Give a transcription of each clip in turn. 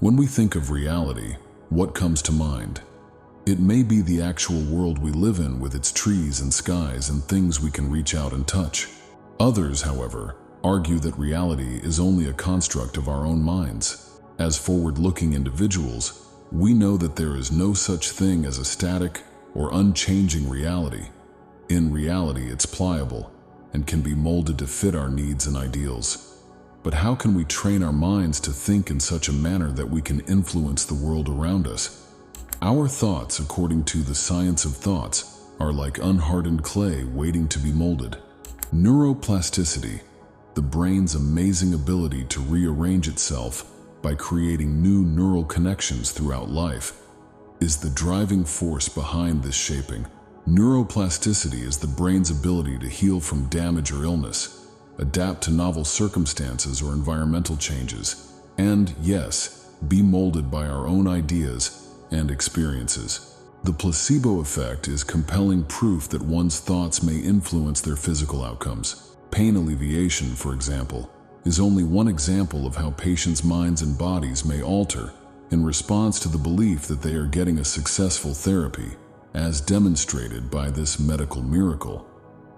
When we think of reality, what comes to mind? It may be the actual world we live in with its trees and skies and things we can reach out and touch. Others, however, argue that reality is only a construct of our own minds. As forward-looking individuals, we know that there is no such thing as a static or unchanging reality. In reality, it's pliable and can be molded to fit our needs and ideals. But how can we train our minds to think in such a manner that we can influence the world around us? Our thoughts, according to the science of thoughts, are like unhardened clay waiting to be molded. Neuroplasticity, the brain's amazing ability to rearrange itself by creating new neural connections throughout life, is the driving force behind this shaping. Neuroplasticity is the brain's ability to heal from damage or illness, adapt to novel circumstances or environmental changes, and, yes, be molded by our own ideas and experiences. The placebo effect is compelling proof that one's thoughts may influence their physical outcomes. Pain alleviation, for example, is only one example of how patients' minds and bodies may alter in response to the belief that they are getting a successful therapy, as demonstrated by this medical miracle.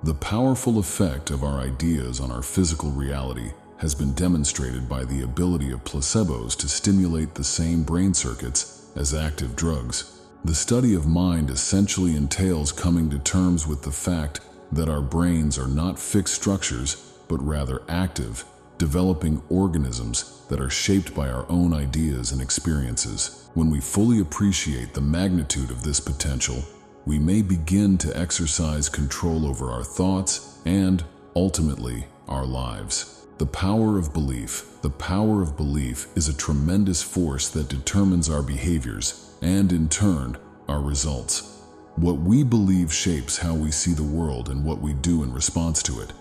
The powerful effect of our ideas on our physical reality has been demonstrated by the ability of placebos to stimulate the same brain circuits as active drugs. The study of mind essentially entails coming to terms with the fact that our brains are not fixed structures, but rather active, developing organisms that are shaped by our own ideas and experiences. When we fully appreciate the magnitude of this potential, we may begin to exercise control over our thoughts and, ultimately, our lives. The power of belief. The power of belief is a tremendous force that determines our behaviors and, in turn, our results. What we believe shapes how we see the world and what we do in response to it.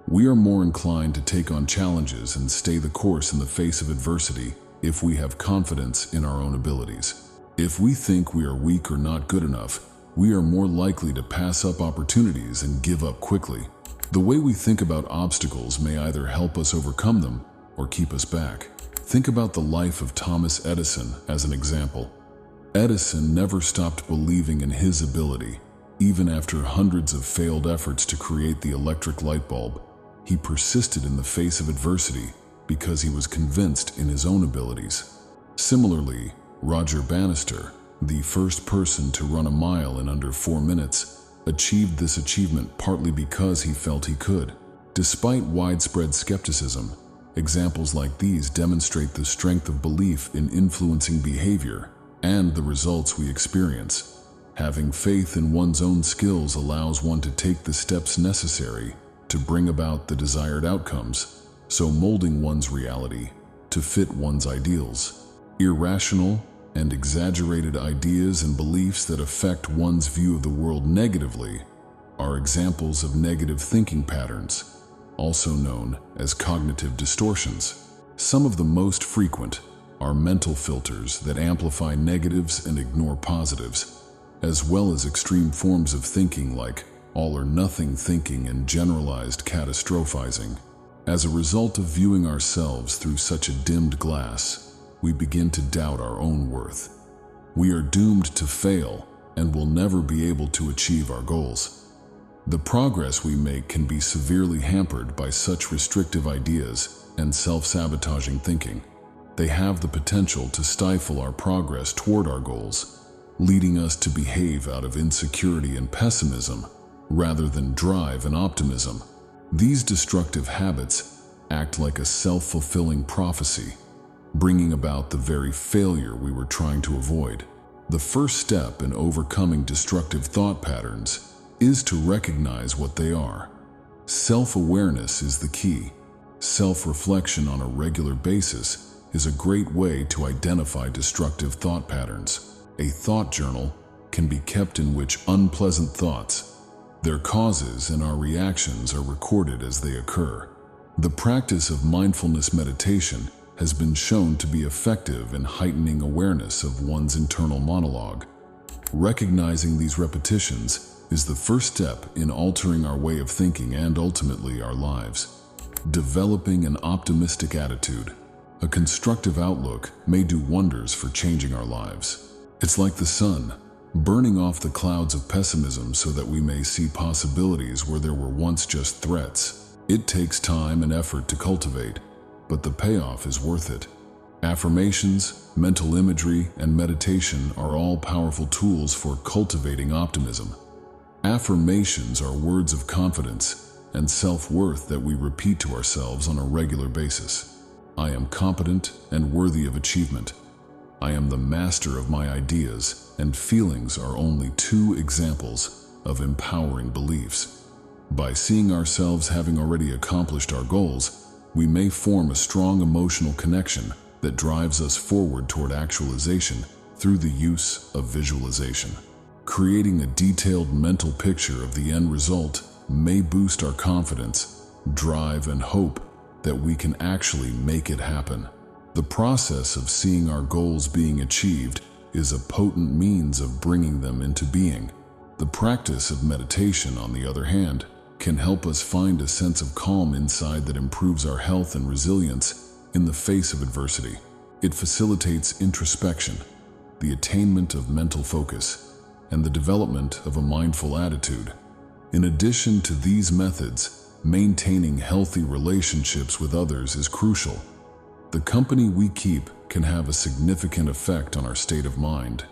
We are more inclined to take on challenges and stay the course in the face of adversity if we have confidence in our own abilities. If we think we are weak or not good enough, we are more likely to pass up opportunities and give up quickly. The way we think about obstacles may either help us overcome them or keep us back. Think about the life of Thomas Edison as an example. Edison never stopped believing in his ability. Even after hundreds of failed efforts to create the electric light bulb, he persisted in the face of adversity because he was convinced in his own abilities. Similarly, Roger Bannister, the first person to run a mile in under 4 minutes, achieved this achievement partly because he felt he could. Despite widespread skepticism, examples like these demonstrate the strength of belief in influencing behavior and the results we experience. Having faith in one's own skills allows one to take the steps necessary to bring about the desired outcomes, so molding one's reality to fit one's ideals. Irrational and exaggerated ideas and beliefs that affect one's view of the world negatively are examples of negative thinking patterns, also known as cognitive distortions. Some of the most frequent are mental filters that amplify negatives and ignore positives, as well as extreme forms of thinking like all or nothing thinking and generalized catastrophizing. As a result of viewing ourselves through such a dimmed glass, we begin to doubt our own worth. We are doomed to fail and will never be able to achieve our goals. The progress we make can be severely hampered by such restrictive ideas and self-sabotaging thinking. They have the potential to stifle our progress toward our goals, leading us to behave out of insecurity and pessimism rather than drive and optimism. These destructive habits act like a self-fulfilling prophecy, bringing about the very failure we were trying to avoid. The first step in overcoming destructive thought patterns is to recognize what they are. Self-awareness is the key. Self-reflection on a regular basis is a great way to identify destructive thought patterns. A thought journal can be kept in which unpleasant thoughts, their causes, and our reactions are recorded as they occur. The practice of mindfulness meditation has been shown to be effective in heightening awareness of one's internal monologue. Recognizing these repetitions is the first step in altering our way of thinking and ultimately our lives. Developing an optimistic attitude. A constructive outlook may do wonders for changing our lives. It's like the sun, burning off the clouds of pessimism so that we may see possibilities where there were once just threats. It takes time and effort to cultivate, but the payoff is worth it. Affirmations, mental imagery, and meditation are all powerful tools for cultivating optimism. Affirmations are words of confidence and self-worth that we repeat to ourselves on a regular basis. I am competent and worthy of achievement. I am the master of my ideas, and feelings are only two examples of empowering beliefs. By seeing ourselves having already accomplished our goals, we may form a strong emotional connection that drives us forward toward actualization through the use of visualization. Creating a detailed mental picture of the end result may boost our confidence, drive, and hope that we can actually make it happen. The process of seeing our goals being achieved is a potent means of bringing them into being. The practice of meditation, on the other hand, can help us find a sense of calm inside that improves our health and resilience in the face of adversity. It facilitates introspection, the attainment of mental focus, and the development of a mindful attitude. In addition to these methods, maintaining healthy relationships with others is crucial. The company we keep can have a significant effect on our state of mind.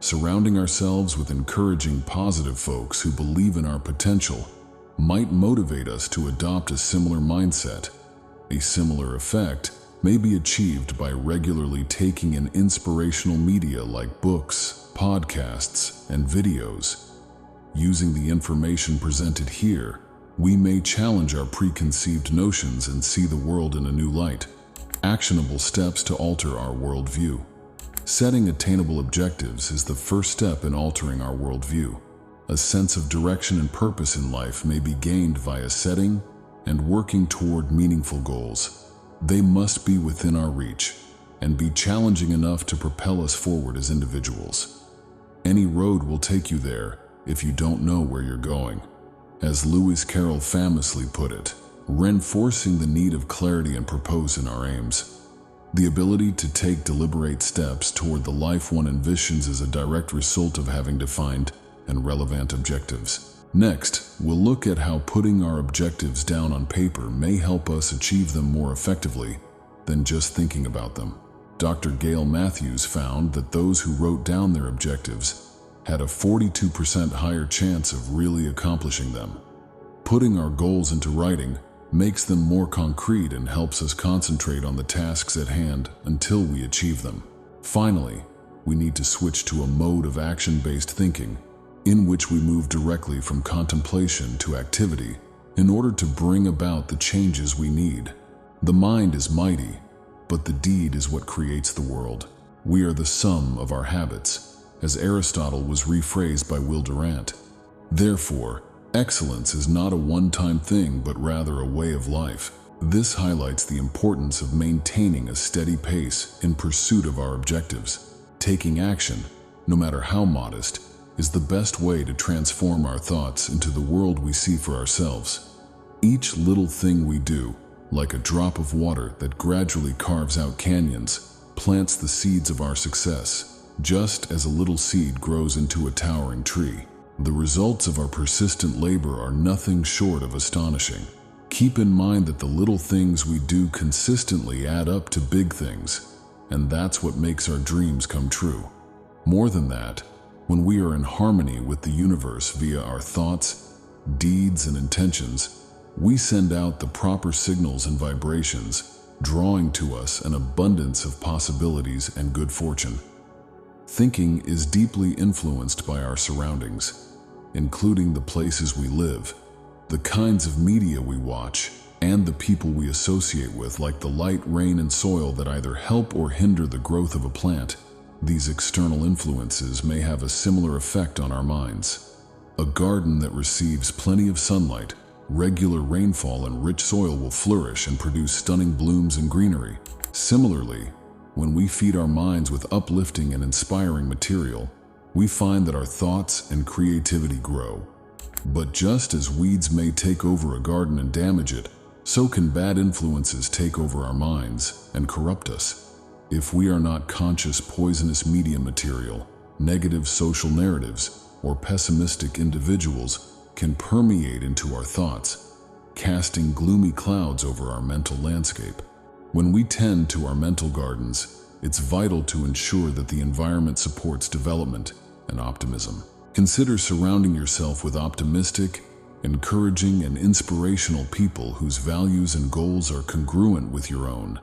Surrounding ourselves with encouraging, positive folks who believe in our potential might motivate us to adopt a similar mindset. A similar effect may be achieved by regularly taking in inspirational media like books, podcasts, and videos. Using the information presented here, we may challenge our preconceived notions and see the world in a new light. Actionable steps to alter our worldview. Setting attainable objectives is the first step in altering our worldview. A sense of direction and purpose in life may be gained via setting and working toward meaningful goals. They must be within our reach and be challenging enough to propel us forward as individuals. Any road will take you there if you don't know where you're going. As Lewis Carroll famously put it, reinforcing the need of clarity and purpose in our aims. The ability to take deliberate steps toward the life one envisions is a direct result of having defined and relevant objectives. Next, we'll look at how putting our objectives down on paper may help us achieve them more effectively than just thinking about them. Dr. Gail Matthews found that those who wrote down their objectives had a 42% higher chance of really accomplishing them. Putting our goals into writing makes them more concrete and helps us concentrate on the tasks at hand until we achieve them. Finally, we need to switch to a mode of action-based thinking, in which we move directly from contemplation to activity in order to bring about the changes we need. The mind is mighty, but the deed is what creates the world. We are the sum of our habits, as Aristotle was rephrased by Will Durant. Therefore, excellence is not a one-time thing, but rather a way of life. This highlights the importance of maintaining a steady pace in pursuit of our objectives. Taking action, no matter how modest, is the best way to transform our thoughts into the world we see for ourselves. Each little thing we do, like a drop of water that gradually carves out canyons, plants the seeds of our success. Just as a little seed grows into a towering tree, the results of our persistent labor are nothing short of astonishing. Keep in mind that the little things we do consistently add up to big things, and that's what makes our dreams come true. More than that, when we are in harmony with the universe via our thoughts, deeds, and intentions, we send out the proper signals and vibrations, drawing to us an abundance of possibilities and good fortune. Thinking is deeply influenced by our surroundings, including the places we live, the kinds of media we watch, and the people we associate with, like the light, rain, and soil that either help or hinder the growth of a plant. These external influences may have a similar effect on our minds. A garden that receives plenty of sunlight, regular rainfall, and rich soil will flourish and produce stunning blooms and greenery. Similarly, when we feed our minds with uplifting and inspiring material, we find that our thoughts and creativity grow. But just as weeds may take over a garden and damage it, so can bad influences take over our minds and corrupt us. If we are not conscious, poisonous media material, negative social narratives, or pessimistic individuals can permeate into our thoughts, casting gloomy clouds over our mental landscape. When we tend to our mental gardens, it's vital to ensure that the environment supports development and optimism. Consider surrounding yourself with optimistic, encouraging, and inspirational people whose values and goals are congruent with your own.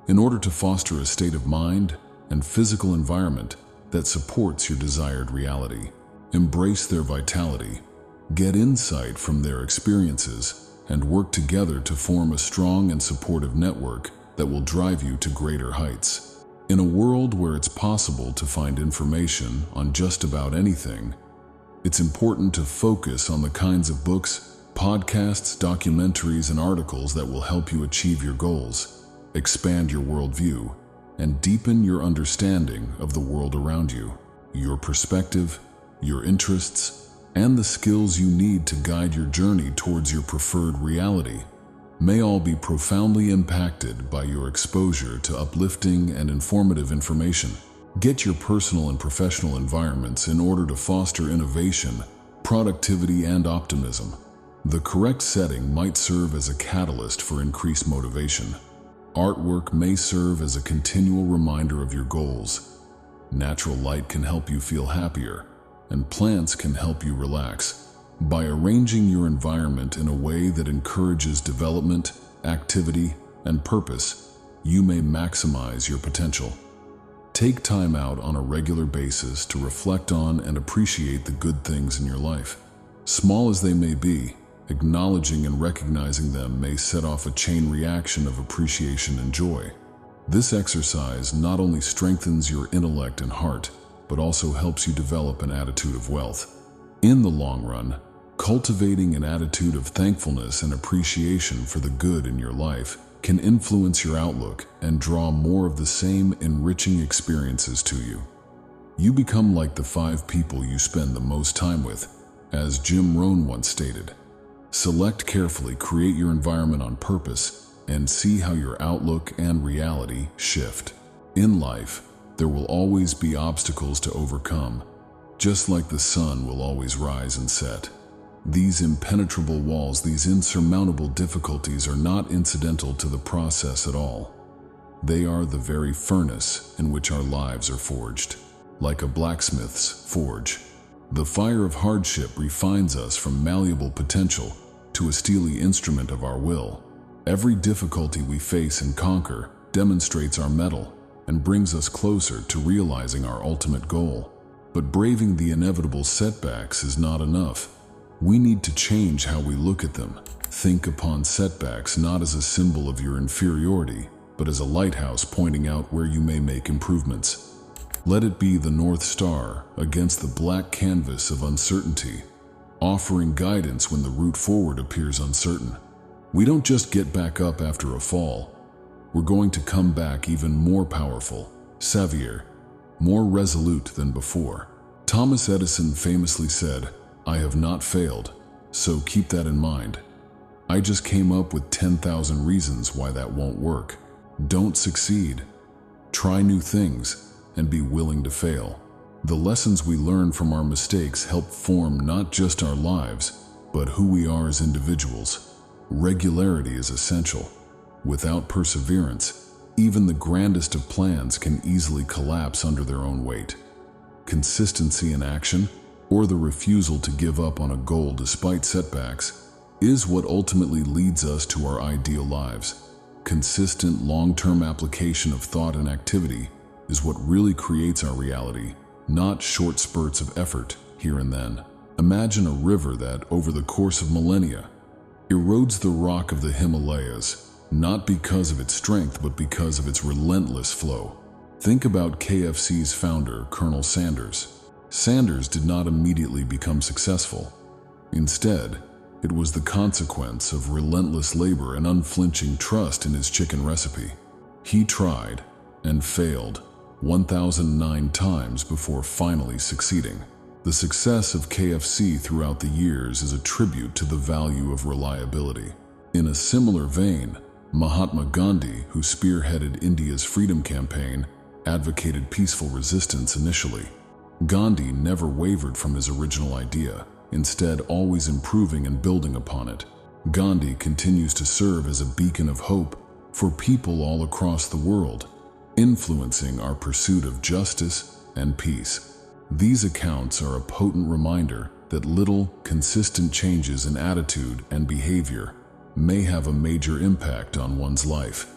In order to foster a state of mind and physical environment that supports your desired reality, embrace their vitality, get insight from their experiences, and work together to form a strong and supportive network that will drive you to greater heights. In a world where it's possible to find information on just about anything, it's important to focus on the kinds of books, podcasts, documentaries, and articles that will help you achieve your goals, expand your worldview, and deepen your understanding of the world around you. Your perspective, your interests, and the skills you need to guide your journey towards your preferred reality may all be profoundly impacted by your exposure to uplifting and informative information. Get your personal and professional environments in order to foster innovation, productivity, and optimism. The correct setting might serve as a catalyst for increased motivation. Artwork may serve as a continual reminder of your goals. Natural light can help you feel happier, and plants can help you relax. By arranging your environment in a way that encourages development, activity, and purpose, you may maximize your potential. Take time out on a regular basis to reflect on and appreciate the good things in your life. Small as they may be, acknowledging and recognizing them may set off a chain reaction of appreciation and joy. This exercise not only strengthens your intellect and heart, but also helps you develop an attitude of wealth. In the long run, cultivating an attitude of thankfulness and appreciation for the good in your life can influence your outlook and draw more of the same enriching experiences to you. You become like the 5 people you spend the most time with, as Jim Rohn once stated. Select carefully, create your environment on purpose, and see how your outlook and reality shift. In life, there will always be obstacles to overcome, just like the sun will always rise and set. These impenetrable walls, these insurmountable difficulties are not incidental to the process at all. They are the very furnace in which our lives are forged. Like a blacksmith's forge, the fire of hardship refines us from malleable potential to a steely instrument of our will. Every difficulty we face and conquer demonstrates our mettle and brings us closer to realizing our ultimate goal. But braving the inevitable setbacks is not enough. We need to change how we look at them. Think upon setbacks not as a symbol of your inferiority, but as a lighthouse pointing out where you may make improvements. Let it be the North Star against the black canvas of uncertainty, offering guidance when the route forward appears uncertain. We don't just get back up after a fall. We're going to come back even more powerful, savvier, more resolute than before. Thomas Edison famously said, "I have not failed, so keep that in mind. I just came up with 10,000 reasons why that won't work." Don't succeed. Try new things and be willing to fail. The lessons we learn from our mistakes help form not just our lives, but who we are as individuals. Regularity is essential. Without perseverance, even the grandest of plans can easily collapse under their own weight. Consistency in action, or the refusal to give up on a goal despite setbacks, is what ultimately leads us to our ideal lives. Consistent, long-term application of thought and activity is what really creates our reality, not short spurts of effort here and then. Imagine a river that, over the course of millennia, erodes the rock of the Himalayas, not because of its strength, but because of its relentless flow. Think about KFC's founder, Colonel Sanders. Sanders did not immediately become successful. Instead, it was the consequence of relentless labor and unflinching trust in his chicken recipe. He tried and failed 1,009 times before finally succeeding. The success of KFC throughout the years is a tribute to the value of reliability. In a similar vein, Mahatma Gandhi, who spearheaded India's freedom campaign, advocated peaceful resistance initially. Gandhi never wavered from his original idea, instead always improving and building upon it. Gandhi continues to serve as a beacon of hope for people all across the world, influencing our pursuit of justice and peace. These accounts are a potent reminder that little, consistent changes in attitude and behavior may have a major impact on one's life.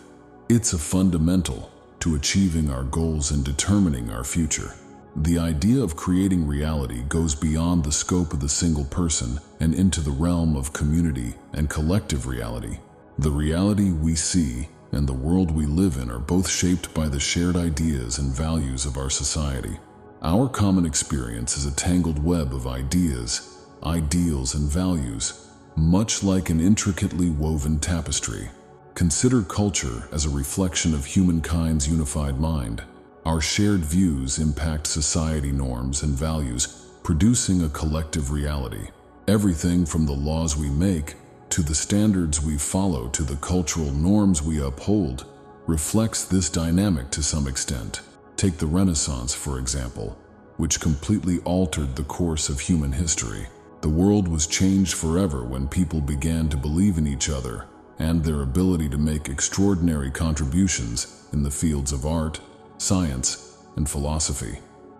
It's a fundamental to achieving our goals and determining our future. The idea of creating reality goes beyond the scope of the single person and into the realm of community and collective reality. The reality we see and the world we live in are both shaped by the shared ideas and values of our society. Our common experience is a tangled web of ideas, ideals, and values, much like an intricately woven tapestry. Consider culture as a reflection of humankind's unified mind. Our shared views impact society norms and values, producing a collective reality. Everything from the laws we make, to the standards we follow, to the cultural norms we uphold, reflects this dynamic to some extent. Take the Renaissance, for example, which completely altered the course of human history. The world was changed forever when people began to believe in each other and their ability to make extraordinary contributions in the fields of art, science, and philosophy.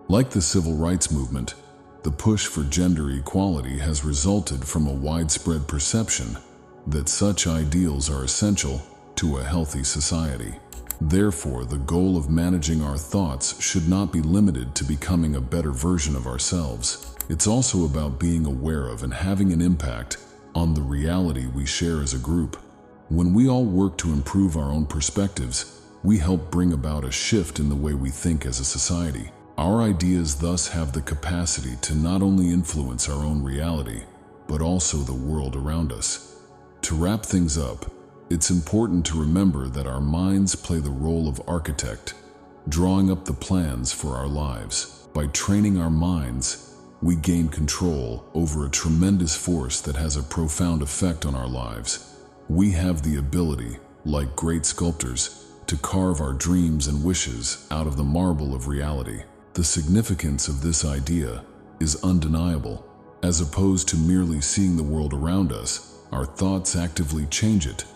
Like the civil rights movement, the push for gender equality has resulted from a widespread perception that such ideals are essential to a healthy society. Therefore, the goal of managing our thoughts should not be limited to becoming a better version of ourselves. It's also about being aware of and having an impact on the reality we share as a group. When we all work to improve our own perspectives, we help bring about a shift in the way we think as a society. Our ideas thus have the capacity to not only influence our own reality, but also the world around us. To wrap things up, it's important to remember that our minds play the role of architect, drawing up the plans for our lives. By training our minds, we gain control over a tremendous force that has a profound effect on our lives. We have the ability, like great sculptors, to carve our dreams and wishes out of the marble of reality. The significance of this idea is undeniable. As opposed to merely seeing the world around us, our thoughts actively change it.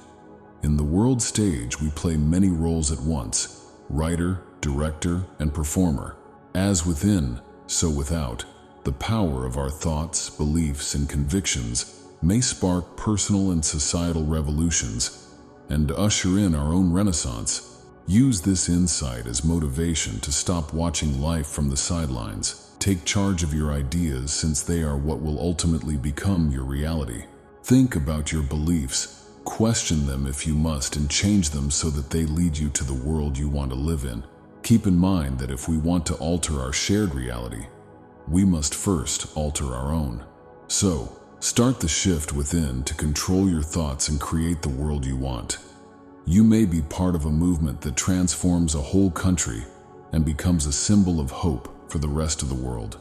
In the world stage, we play many roles at once: writer, director, and performer. As within, so without. The power of our thoughts, beliefs, and convictions may spark personal and societal revolutions and usher in our own renaissance. Use this insight as motivation to stop watching life from the sidelines. Take charge of your ideas, since they are what will ultimately become your reality. Think about your beliefs, question them if you must, and change them so that they lead you to the world you want to live in. Keep in mind that if we want to alter our shared reality, we must first alter our own. So, start the shift within to control your thoughts and create the world you want. You may be part of a movement that transforms a whole country and becomes a symbol of hope for the rest of the world.